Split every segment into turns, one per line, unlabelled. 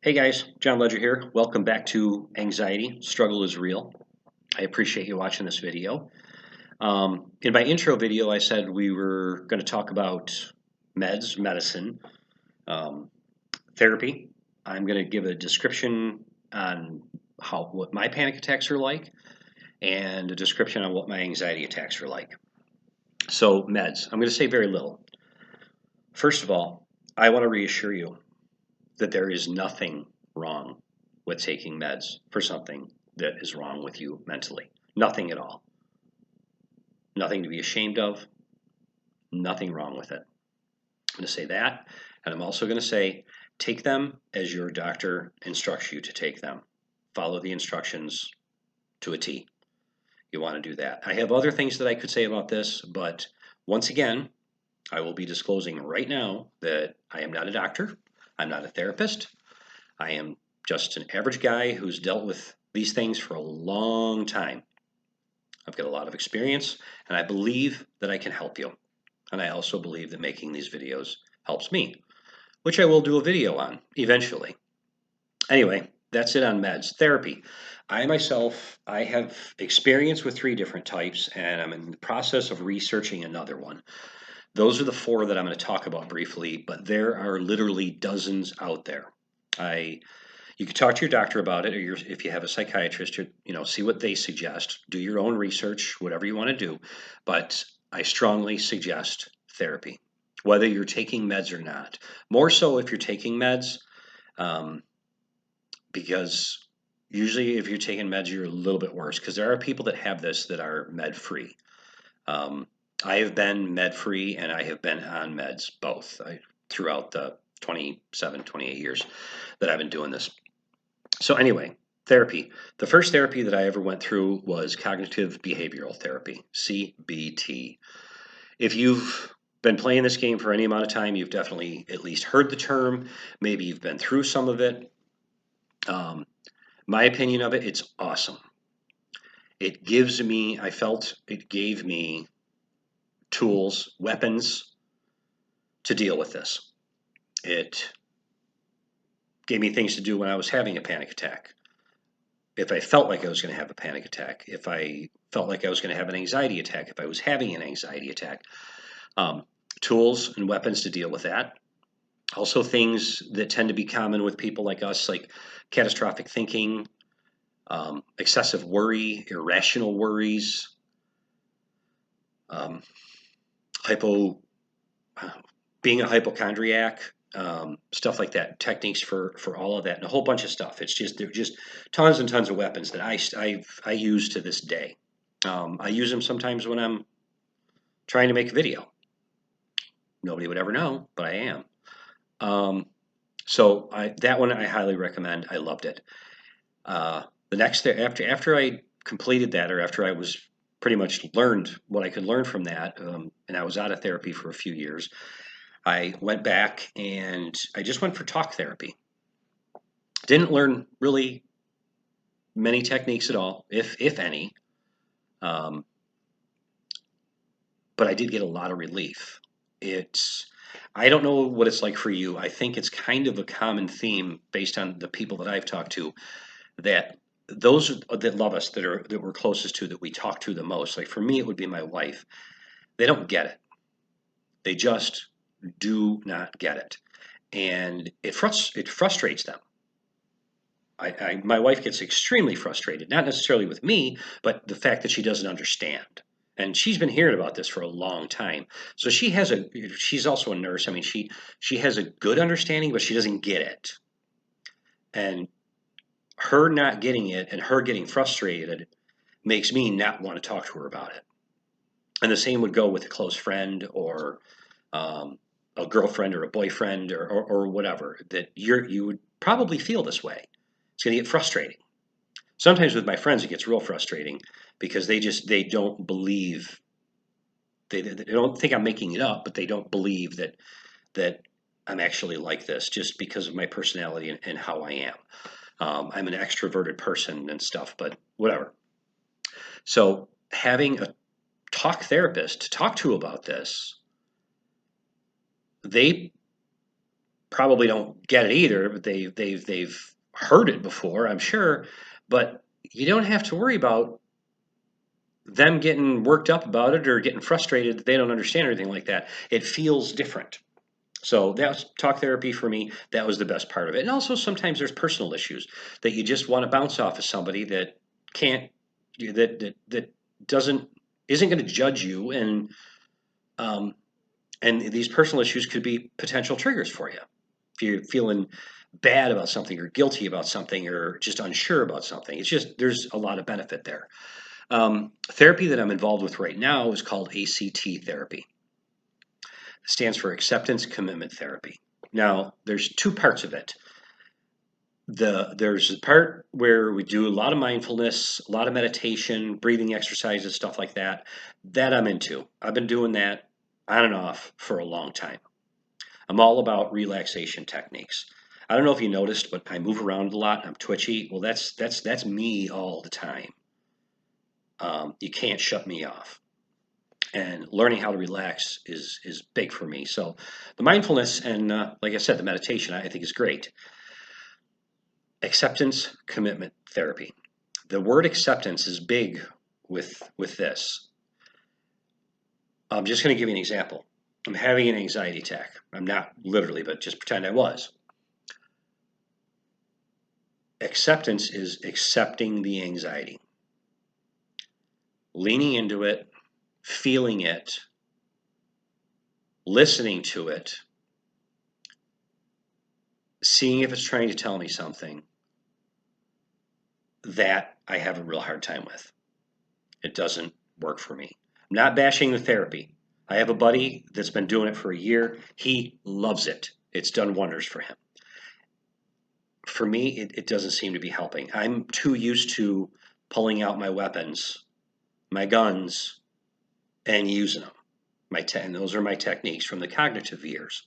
Hey guys, John Ledger here. Welcome back to Anxiety. Struggle is real. I appreciate you watching this video. In my intro video, I said we were going to talk about medicine, um, therapy. I'm going to give a description on what my panic attacks are like and a description on what my anxiety attacks are like. So, meds. I'm going to say very little. First of all, I want to reassure you that there is nothing wrong with taking meds for something that is wrong with you mentally. Nothing at all. Nothing to be ashamed of. Nothing wrong with it. I'm going to say that. And I'm also going to say take them as your doctor instructs you to take them. Follow the instructions to a T. You want to do that. I have other things that I could say about this, but once again, I will be disclosing right now that I am not a doctor. I'm not a therapist. I am just an average guy who's dealt with these things for a long time. I've got a lot of experience, and I believe that I can help you. And I also believe that making these videos helps me, which I will do a video on eventually. Anyway, that's it on meds. Therapy. I have experience with 3 different types, and I'm in the process of researching another one. Those are the 4 that I'm going to talk about briefly, but there are literally dozens out there. You can talk to your doctor about it, or if you have a psychiatrist, see what they suggest. Do your own research, whatever you want to do. But I strongly suggest therapy, whether you're taking meds or not. More so if you're taking meds, um, because usually if you're taking meds, you're a little bit worse. Because there are people that have this that are med free. Um, I have been med free and I have been on meds both throughout the 27, 28 years that I've been doing this. So anyway, therapy. The first therapy that I ever went through was cognitive behavioral therapy, CBT. If you've been playing this game for any amount of time, you've definitely at least heard the term. Maybe you've been through some of it. My opinion of it, it's awesome. I felt it gave me tools, weapons to deal with this. It gave me things to do when I was having a panic attack. If I felt like I was going to have a panic attack, if I felt like I was going to have an anxiety attack, if I was having an anxiety attack, tools and weapons to deal with that. Also, things that tend to be common with people like us, like catastrophic thinking, excessive worry, irrational worries, um, hypo, being a hypochondriac, stuff like that. Techniques for all of that, and a whole bunch of stuff. There are just tons and tons of weapons that I use to this day. I use them sometimes when I'm trying to make a video. Nobody would ever know, but I am. That one I highly recommend. I loved it. The next after I completed that, or after I was pretty much learned what I could learn from that, and I was out of therapy for a few years, I went back and I just went for talk therapy. Didn't learn really many techniques at all, if any, um, but I did get a lot of relief. I don't know what it's like for you. I think it's kind of a common theme based on the people that I've talked to, that those that love us, that we're closest to, that we talk to the most. Like for me, it would be my wife. They don't get it. They just do not get it, and it frustrates them. My wife gets extremely frustrated, not necessarily with me, but the fact that she doesn't understand. And she's been hearing about this for a long time. So she's also a nurse. I mean, she has a good understanding, but she doesn't get it. And her not getting it and her getting frustrated makes me not want to talk to her about it. And the same would go with a close friend, or a girlfriend or a boyfriend, or whatever, that you would probably feel this way. It's going to get frustrating. Sometimes with my friends, it gets real frustrating because they don't believe, they don't think I'm making it up, but they don't believe that I'm actually like this just because of my personality and how I am. I'm an extroverted person and stuff, but whatever. So having a talk therapist to talk to about this, they probably don't get it either, but they've heard it before, I'm sure. But you don't have to worry about them getting worked up about it or getting frustrated that they don't understand or anything like that. It feels different. So that was talk therapy for me. That was the best part of it. And also sometimes there's personal issues that you just want to bounce off of somebody that can't that doesn't isn't going to judge you, um, and these personal issues could be potential triggers for you. If you're feeling bad about something or guilty about something or just unsure about something, it's just there's a lot of benefit there. Therapy that I'm involved with right now is called ACT therapy. It stands for acceptance commitment therapy. Now, there's two parts of it. There's a part where we do a lot of mindfulness, a lot of meditation, breathing exercises, stuff like that. That I'm into. I've been doing that on and off for a long time. I'm all about relaxation techniques. I don't know if you noticed, but I move around a lot. I'm twitchy. Well, that's me all the time. You can't shut me off. And learning how to relax is big for me. So the mindfulness and like I said, the meditation I think is great. Acceptance commitment therapy. The word acceptance is big with this. I'm just going to give you an example. I'm having an anxiety attack. I'm not literally, but just pretend I was. Acceptance is accepting the anxiety, leaning into it, feeling it, listening to it, seeing if it's trying to tell me something that I have a real hard time with. It doesn't work for me. I'm not bashing the therapy. I have a buddy that's been doing it for a year. He loves it. It's done wonders for him. For me, it doesn't seem to be helping. I'm too used to pulling out my weapons, my guns, and using them. And those are my techniques from the cognitive years.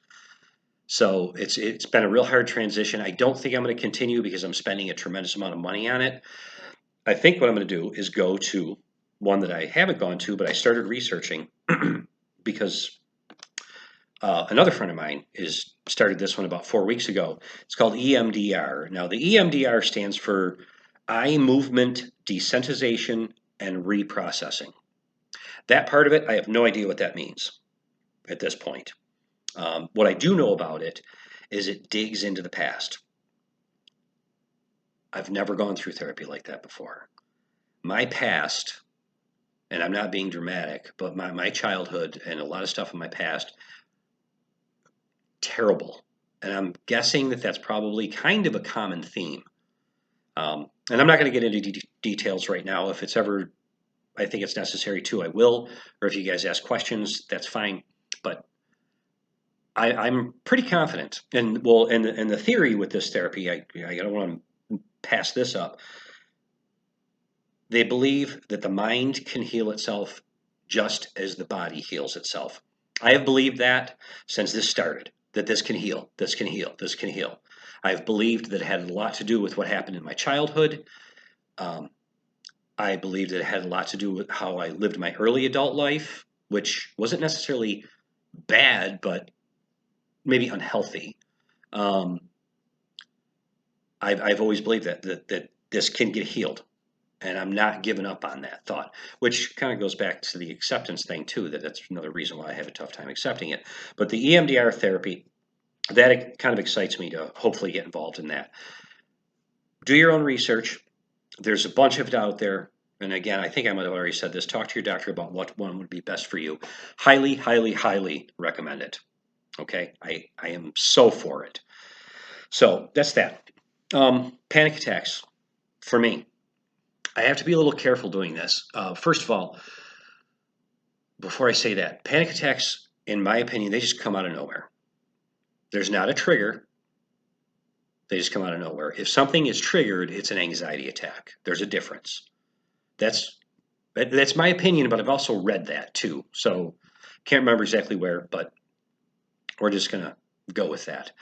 So it's been a real hard transition. I don't think I'm going to continue because I'm spending a tremendous amount of money on it. I think what I'm going to do is go to one that I haven't gone to, but I started researching because another friend of mine started this one about 4 weeks ago. It's called EMDR. Now, the EMDR stands for eye movement desensitization and reprocessing. That part of it, I have no idea what that means at this point. What I do know about it is it digs into the past. I've never gone through therapy like that before. My past, and I'm not being dramatic, but my childhood and a lot of stuff in my past, terrible. And I'm guessing that that's probably kind of a common theme. And I'm not going to get into details right now. If it's ever, I think it's necessary to, I will. Or if you guys ask questions, that's fine. But I'm pretty confident. And well, and the theory with this therapy, I don't want to pass this up. They believe that the mind can heal itself just as the body heals itself. I have believed that since this started, that this can heal, this can heal, this can heal. I've believed that it had a lot to do with what happened in my childhood. I believed that it had a lot to do with how I lived my early adult life, which wasn't necessarily bad, but maybe unhealthy. I've always believed that this can get healed. And I'm not giving up on that thought, which kind of goes back to the acceptance thing too, that's another reason why I have a tough time accepting it. But the EMDR therapy, that kind of excites me to hopefully get involved in that. Do your own research. There's a bunch of it out there. And again, I think I might have already said this. Talk to your doctor about what one would be best for you. Highly, highly, highly recommend it. Okay? I am so for it. So that's that. Panic attacks for me. I have to be a little careful doing this. First of all, before I say that, panic attacks, in my opinion, they just come out of nowhere. There's not a trigger. They just come out of nowhere. If something is triggered, it's an anxiety attack. There's a difference. That's my opinion, but I've also read that too. So can't remember exactly where, but we're just going to go with that.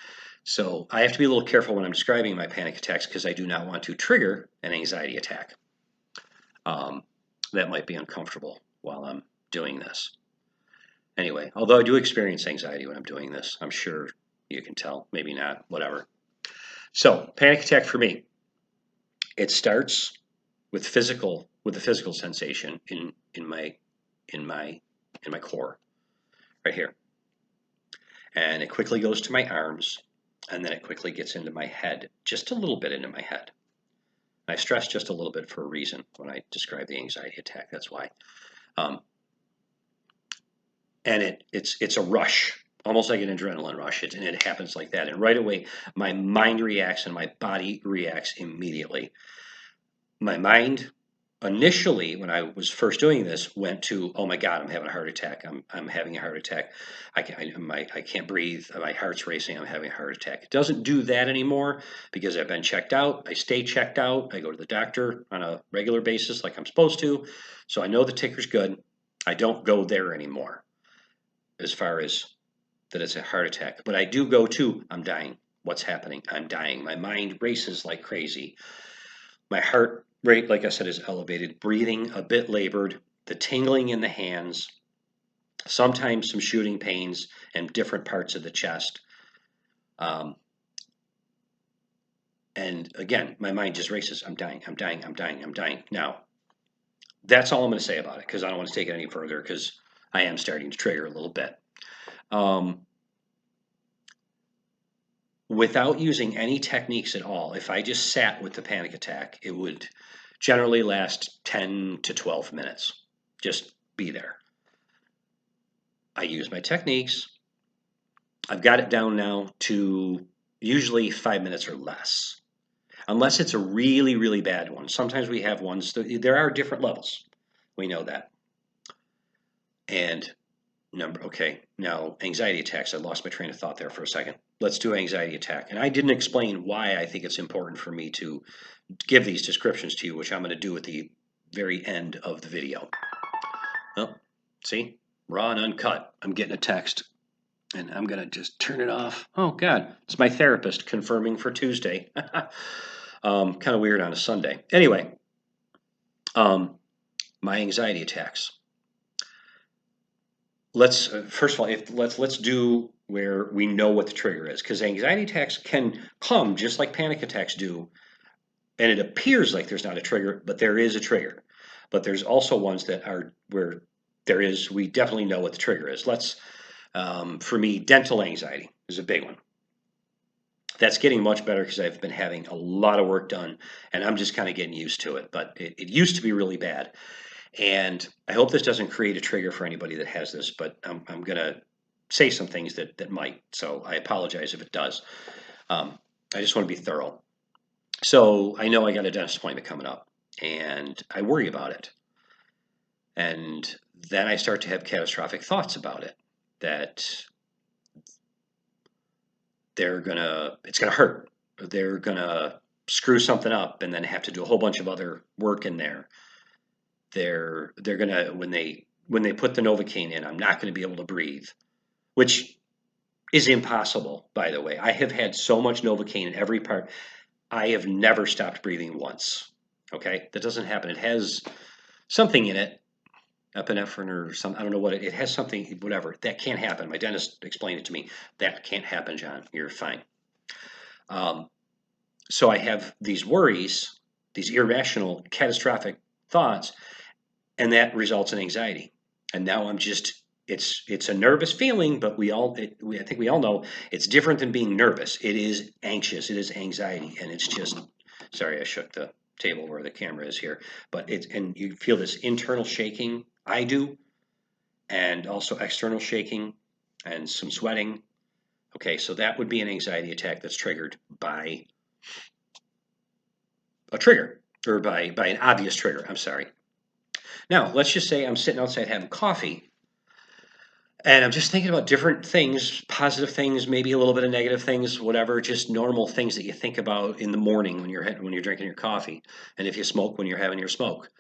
So I have to be a little careful when I'm describing my panic attacks because I do not want to trigger an anxiety attack. That might be uncomfortable while I'm doing this. Anyway, although I do experience anxiety when I'm doing this, I'm sure you can tell, maybe not, whatever. So panic attack for me, it starts with the physical sensation in my in my in my core right here, and it quickly goes to my arms, and then it quickly gets into my head, just a little bit into my head. I stress just a little bit for a reason when I describe the anxiety attack. That's why. Um, and it's a rush, almost like an adrenaline rush, and it happens like that. And right away, my mind reacts and my body reacts immediately. My mind initially, when I was first doing this, went to, oh my God, I'm having a heart attack. I'm having a heart attack. I can't breathe. My heart's racing. I'm having a heart attack. It doesn't do that anymore because I've been checked out. I stay checked out. I go to the doctor on a regular basis like I'm supposed to. So I know the ticker's good. I don't go there anymore as far as that it's a heart attack. But I do go to, I'm dying. What's happening? I'm dying. My mind races like crazy. My heart rate, like I said, is elevated, breathing a bit labored, the tingling in the hands, sometimes some shooting pains in different parts of the chest. And again, my mind just races. I'm dying, I'm dying, I'm dying, I'm dying. Now, that's all I'm going to say about it because I don't want to take it any further because I am starting to trigger a little bit. Without using any techniques at all, if I just sat with the panic attack, it would generally last 10 to 12 minutes. Just be there. I use my techniques. I've got it down now to usually 5 minutes or less, unless it's a really, really bad one. Sometimes we have ones, there are different levels. We know that. And okay, now anxiety attacks. I lost my train of thought there for a second. Let's do anxiety attack. And I didn't explain why I think it's important for me to give these descriptions to you, which I'm going to do at the very end of the video. Well, see, raw and uncut. I'm getting a text, and I'm going to just turn it off. Oh, God, it's my therapist confirming for Tuesday. Kind of weird on a Sunday. Anyway, my anxiety attacks. Let's first of all, let's do where we know what the trigger is, because anxiety attacks can come just like panic attacks do, and it appears like there's not a trigger, but there is a trigger. But there's also ones that are where there is. We definitely know what the trigger is. For me, dental anxiety is a big one. That's getting much better because I've been having a lot of work done, and I'm just kind of getting used to it. But it used to be really bad. And I hope this doesn't create a trigger for anybody that has this, but I'm going to say some things that might. So I apologize if it does. I just want to be thorough. So I know I got a dentist appointment coming up, and I worry about it. And then I start to have catastrophic thoughts about it, that it's going to hurt. They're going to screw something up and then have to do a whole bunch of other work in there. They're gonna when they put the Novocaine in, I'm not going to be able to breathe, which is impossible, by the way. I have had so much Novocaine in every part. I have never stopped breathing once. Okay, that doesn't happen. It has something in it, epinephrine or something. I don't know what it has something, whatever. That can't happen. My dentist explained it to me. That can't happen, John. You're fine. So I have these worries, these irrational, catastrophic thoughts, and that results in anxiety. And now I'm just it's a nervous feeling, but I think we all know it's different than being nervous. It is anxious, it is anxiety, and it's just sorry, I shook the table where the camera is here, but and you feel this internal shaking. I do, and also external shaking and some sweating. Okay, so that would be an anxiety attack that's triggered by a trigger or by an obvious trigger. I'm sorry. Now, let's just say I'm sitting outside having coffee, and I'm just thinking about different things, positive things, maybe a little bit of negative things, whatever, just normal things that you think about in the morning when you're drinking your coffee, and if you smoke when you're having your smoke.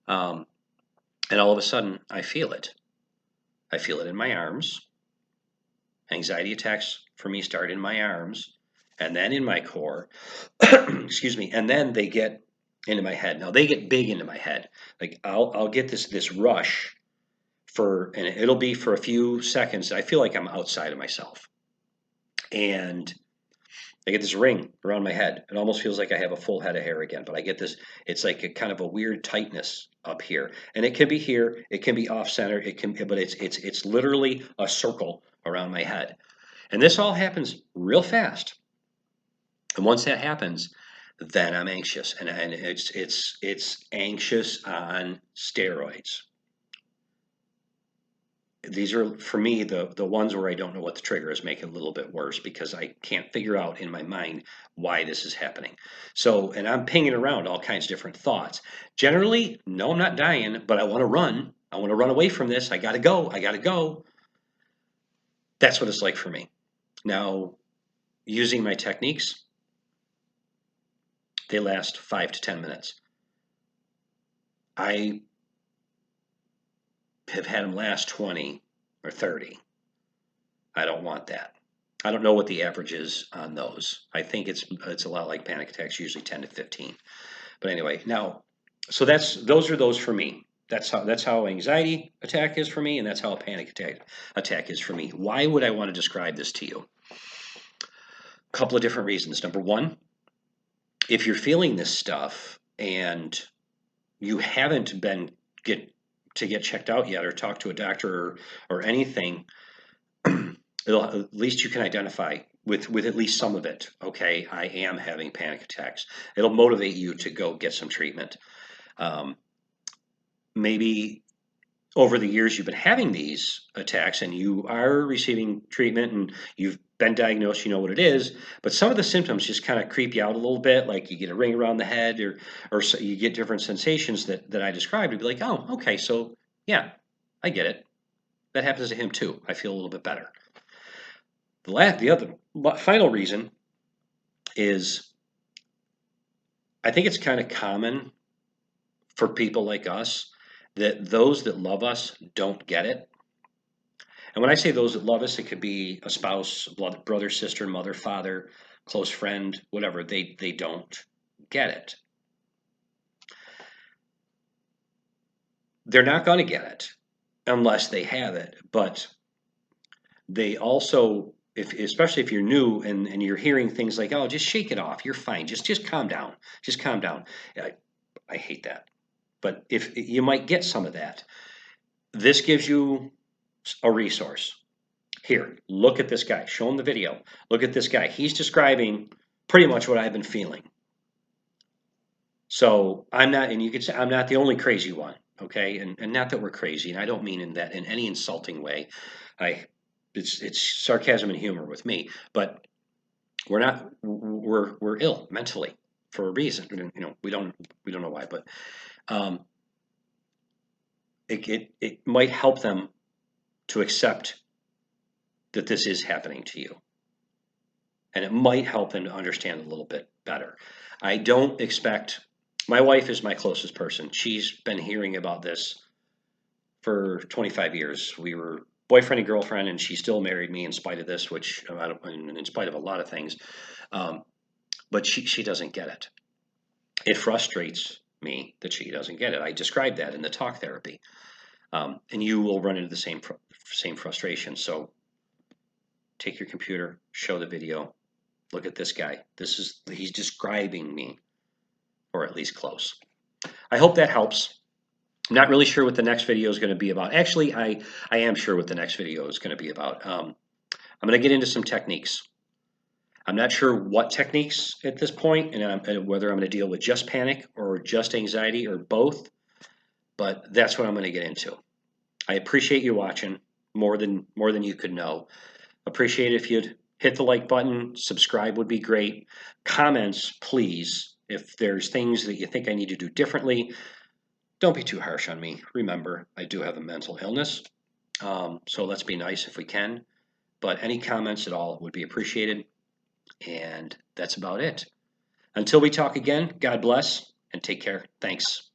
And all of a sudden, I feel it. I feel it in my arms. Anxiety attacks for me start in my arms, and then in my core. Excuse me, and then they get into my head. Now they get big into my head. Like I'll get this rush and it'll be for a few seconds. I feel like I'm outside of myself. and I get this ring around my head. It almost feels like I have a full head of hair again, but I get this, it's like a kind of a weird tightness up here. And it can be here, it can be off center, but it's literally a circle around my head. And this all happens real fast. And once that happens, then I'm anxious, and it's anxious on steroids. These are, for me, the ones where I don't know what the trigger is, make it a little bit worse because I can't figure out in my mind why this is happening. So, and I'm pinging around all kinds of different thoughts. Generally, no, I'm not dying, but I want to run. I want to run away from this. I got to go. I got to go. That's what it's like for me. Now, using my techniques, they last 5 to 10 minutes. I have had them last 20 or 30. I don't want that. I don't know what the average is on those. I think it's a lot like panic attacks, usually 10 to 15. But anyway, now, so those are those for me. That's how anxiety attack is for me, and that's how a panic attack is for me. Why would I want to describe this to you? A couple of different reasons. Number one, if you're feeling this stuff and you haven't been get checked out yet or talk to a doctor or anything, at least you can identify with at least some of it. Okay, I am having panic attacks. It'll motivate you to go get some treatment. Maybe over the years you've been having these attacks and you are receiving treatment and you've been diagnosed, you know what it is, but some of the symptoms just kind of creep you out a little bit, like you get a ring around the head or so you get different sensations that I described. You'd be like, oh, okay, so yeah, I get it. That happens to him too. I feel a little bit better. The other final reason is I think it's kind of common for people like us that those that love us don't get it. And when I say those that love us, it could be a spouse, brother, sister, mother, father, close friend, whatever. They don't get it. They're not going to get it unless they have it. But they also, especially if you're new and you're hearing things like, "Oh, just shake it off. You're fine. Just calm down. Just calm down." I hate that. But if you might get some of that, this gives you a resource. Here, look at this guy. Show him the video. Look at this guy. He's describing pretty much what I've been feeling. So I'm not, and you could say I'm not the only crazy one, okay? And not that we're crazy, and I don't mean in that in any insulting way. It's sarcasm and humor with me, but we're not we're ill mentally for a reason. You know, we don't know why, but it might help them to accept that this is happening to you. And it might help them to understand a little bit better. I don't expect, my wife is my closest person. She's been hearing about this for 25 years. We were boyfriend and girlfriend, and she still married me in spite of this, which, in spite of a lot of things. But she doesn't get it. It frustrates me that she doesn't get it. I described that in the talk therapy. And you will run into the same frustration. So take your computer, show the video, look at this guy. He's describing me, or at least close. I hope that helps. I'm not really sure what the next video is going to be about. Actually, I am sure what the next video is going to be about. I'm going to get into some techniques. I'm not sure what techniques at this point, and whether I'm going to deal with just panic or just anxiety or both, but that's what I'm going to get into. I appreciate you watching more than you could know. Appreciate it if you'd hit the like button. Subscribe would be great. Comments, please. If there's things that you think I need to do differently, don't be too harsh on me. Remember, I do have a mental illness, so let's be nice if we can. But any comments at all would be appreciated. And that's about it. Until we talk again, God bless and take care. Thanks.